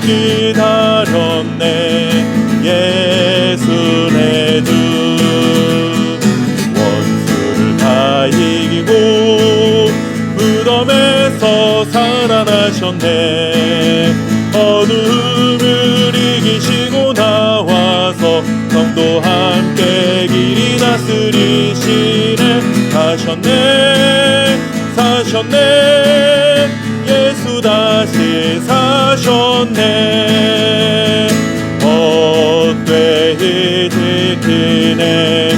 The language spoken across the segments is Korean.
기다렸네. 예수 내 주 원수를 다 이기고 무덤에서 살아나셨네. 어둠을 이기시고 나와서 성도 함께 길이 다스리시네. 사셨네 예수 다시 사셨네. 헛되이 지키네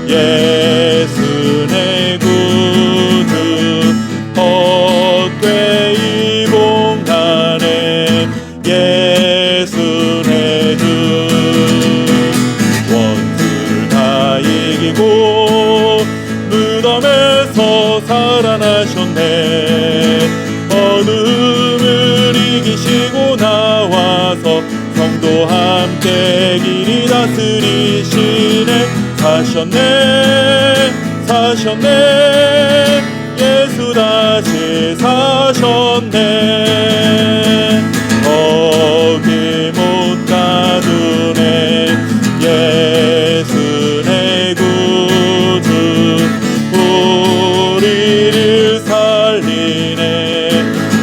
예수 내 구주. 헛되이 봉하네 예수 내 주. 원수를 다 이기고 무덤에서 살아나셨네. 어둠을 이기시고 나와서 성도 함께 길이 다스리시네. 사셨네 예수 다시 사셨네. 거기 못 가두네 예수 내 구주. 우리를 살리네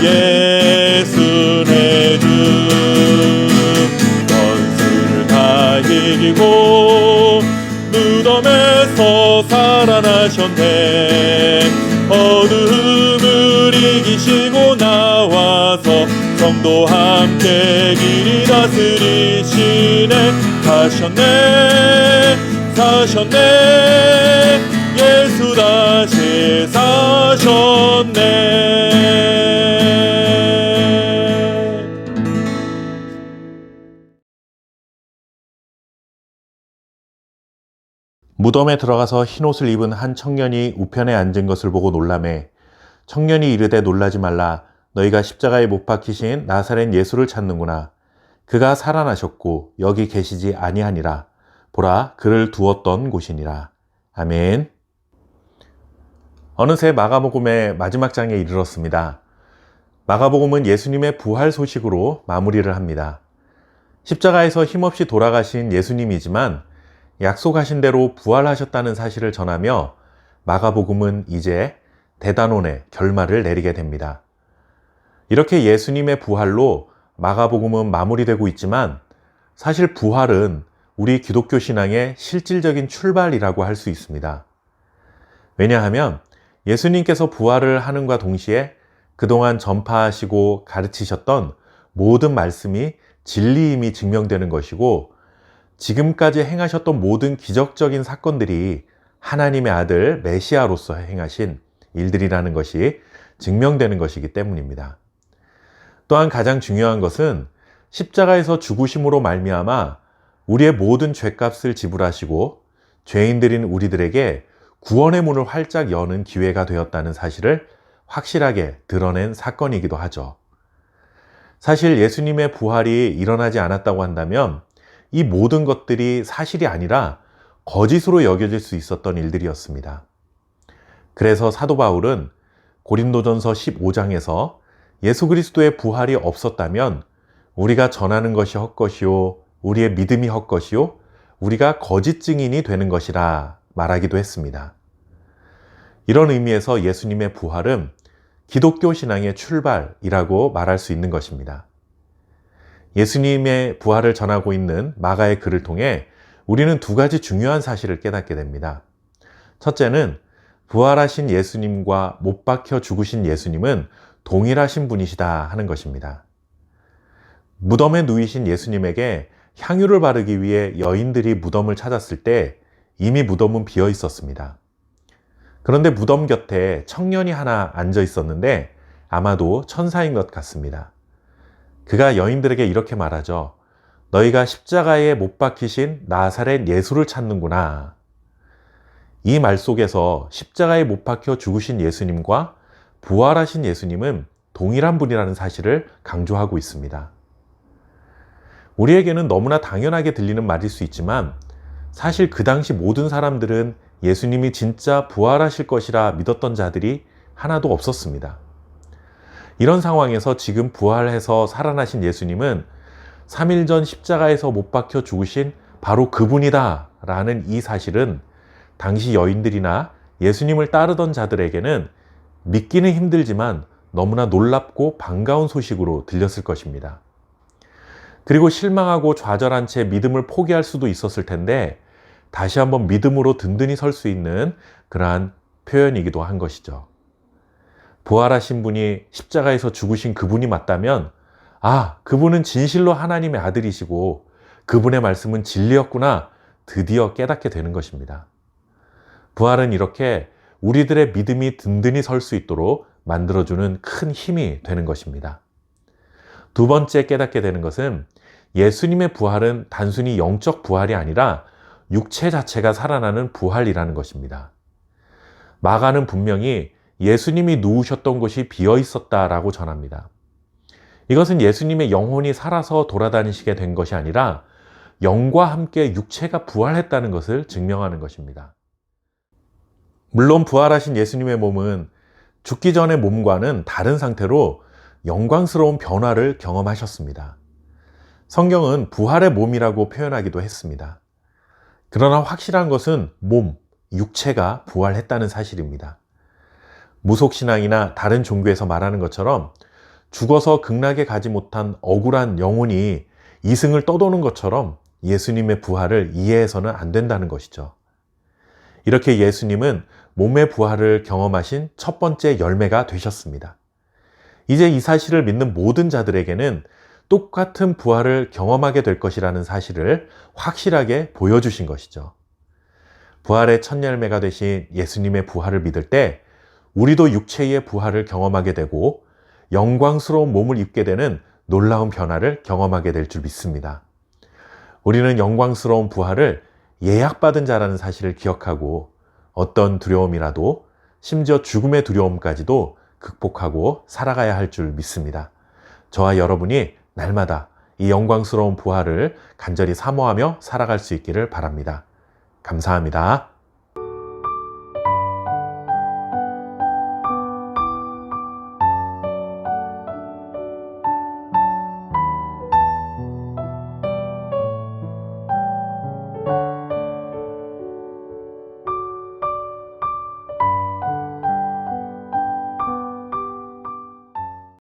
예수 내 주. 원수를 다 이기고 무덤에서 살아나셨네. 어둠을 이기시고 나와서 성도 함께 길이 다스리시네. 사셨네 예수 다시 사셨네. 무덤에 들어가서 흰옷을 입은 한 청년이 우편에 앉은 것을 보고 놀라매 청년이 이르되 놀라지 말라. 너희가 십자가에 못 박히신 나사렛 예수를 찾는구나. 그가 살아나셨고 여기 계시지 아니하니라. 보라, 그를 두었던 곳이니라. 아멘. 어느새 마가복음의 마지막 장에 이르렀습니다. 마가복음은 예수님의 부활 소식으로 마무리를 합니다. 십자가에서 힘없이 돌아가신 예수님이지만 약속하신 대로 부활하셨다는 사실을 전하며 마가복음은 이제 대단원의 결말을 내리게 됩니다. 이렇게 예수님의 부활로 마가복음은 마무리되고 있지만 사실 부활은 우리 기독교 신앙의 실질적인 출발이라고 할 수 있습니다. 왜냐하면 예수님께서 부활을 하는과 동시에 그동안 전파하시고 가르치셨던 모든 말씀이 진리임이 증명되는 것이고 지금까지 행하셨던 모든 기적적인 사건들이 하나님의 아들 메시아로서 행하신 일들이라는 것이 증명되는 것이기 때문입니다. 또한 가장 중요한 것은 십자가에서 죽으심으로 말미암아 우리의 모든 죄값을 지불하시고 죄인들인 우리들에게 구원의 문을 활짝 여는 기회가 되었다는 사실을 확실하게 드러낸 사건이기도 하죠. 사실 예수님의 부활이 일어나지 않았다고 한다면 이 모든 것들이 사실이 아니라 거짓으로 여겨질 수 있었던 일들이었습니다. 그래서 사도 바울은 고린도전서 15장에서 예수 그리스도의 부활이 없었다면 우리가 전하는 것이 헛것이요 우리의 믿음이 헛것이요 우리가 거짓 증인이 되는 것이라 말하기도 했습니다. 이런 의미에서 예수님의 부활은 기독교 신앙의 출발이라고 말할 수 있는 것입니다. 예수님의 부활을 전하고 있는 마가의 글을 통해 우리는 두 가지 중요한 사실을 깨닫게 됩니다. 첫째는 부활하신 예수님과 못 박혀 죽으신 예수님은 동일하신 분이시다 하는 것입니다. 무덤에 누이신 예수님에게 향유를 바르기 위해 여인들이 무덤을 찾았을 때 이미 무덤은 비어 있었습니다. 그런데 무덤 곁에 청년이 하나 앉아 있었는데 아마도 천사인 것 같습니다. 그가 여인들에게 이렇게 말하죠. 너희가 십자가에 못 박히신 나사렛 예수를 찾는구나. 이 말 속에서 십자가에 못 박혀 죽으신 예수님과 부활하신 예수님은 동일한 분이라는 사실을 강조하고 있습니다. 우리에게는 너무나 당연하게 들리는 말일 수 있지만 사실 그 당시 모든 사람들은 예수님이 진짜 부활하실 것이라 믿었던 자들이 하나도 없었습니다. 이런 상황에서 지금 부활해서 살아나신 예수님은 3일 전 십자가에서 못 박혀 죽으신 바로 그분이다 라는 이 사실은 당시 여인들이나 예수님을 따르던 자들에게는 믿기는 힘들지만 너무나 놀랍고 반가운 소식으로 들렸을 것입니다. 그리고 실망하고 좌절한 채 믿음을 포기할 수도 있었을 텐데 다시 한번 믿음으로 든든히 설 수 있는 그러한 표현이기도 한 것이죠. 부활하신 분이 십자가에서 죽으신 그분이 맞다면 그분은 진실로 하나님의 아들이시고 그분의 말씀은 진리였구나 드디어 깨닫게 되는 것입니다. 부활은 이렇게 우리들의 믿음이 든든히 설 수 있도록 만들어주는 큰 힘이 되는 것입니다. 두 번째 깨닫게 되는 것은 예수님의 부활은 단순히 영적 부활이 아니라 육체 자체가 살아나는 부활이라는 것입니다. 마가는 분명히 예수님이 누우셨던 곳이 비어 있었다라고 전합니다. 이것은 예수님의 영혼이 살아서 돌아다니시게 된 것이 아니라 영과 함께 육체가 부활했다는 것을 증명하는 것입니다. 물론 부활하신 예수님의 몸은 죽기 전의 몸과는 다른 상태로 영광스러운 변화를 경험하셨습니다. 성경은 부활의 몸이라고 표현하기도 했습니다. 그러나 확실한 것은 몸, 육체가 부활했다는 사실입니다. 무속신앙이나 다른 종교에서 말하는 것처럼 죽어서 극락에 가지 못한 억울한 영혼이 이승을 떠도는 것처럼 예수님의 부활을 이해해서는 안 된다는 것이죠. 이렇게 예수님은 몸의 부활을 경험하신 첫 번째 열매가 되셨습니다. 이제 이 사실을 믿는 모든 자들에게는 똑같은 부활을 경험하게 될 것이라는 사실을 확실하게 보여주신 것이죠. 부활의 첫 열매가 되신 예수님의 부활을 믿을 때 우리도 육체의 부활을 경험하게 되고 영광스러운 몸을 입게 되는 놀라운 변화를 경험하게 될 줄 믿습니다. 우리는 영광스러운 부활을 예약받은 자라는 사실을 기억하고 어떤 두려움이라도 심지어 죽음의 두려움까지도 극복하고 살아가야 할 줄 믿습니다. 저와 여러분이 날마다 이 영광스러운 부활을 간절히 사모하며 살아갈 수 있기를 바랍니다. 감사합니다.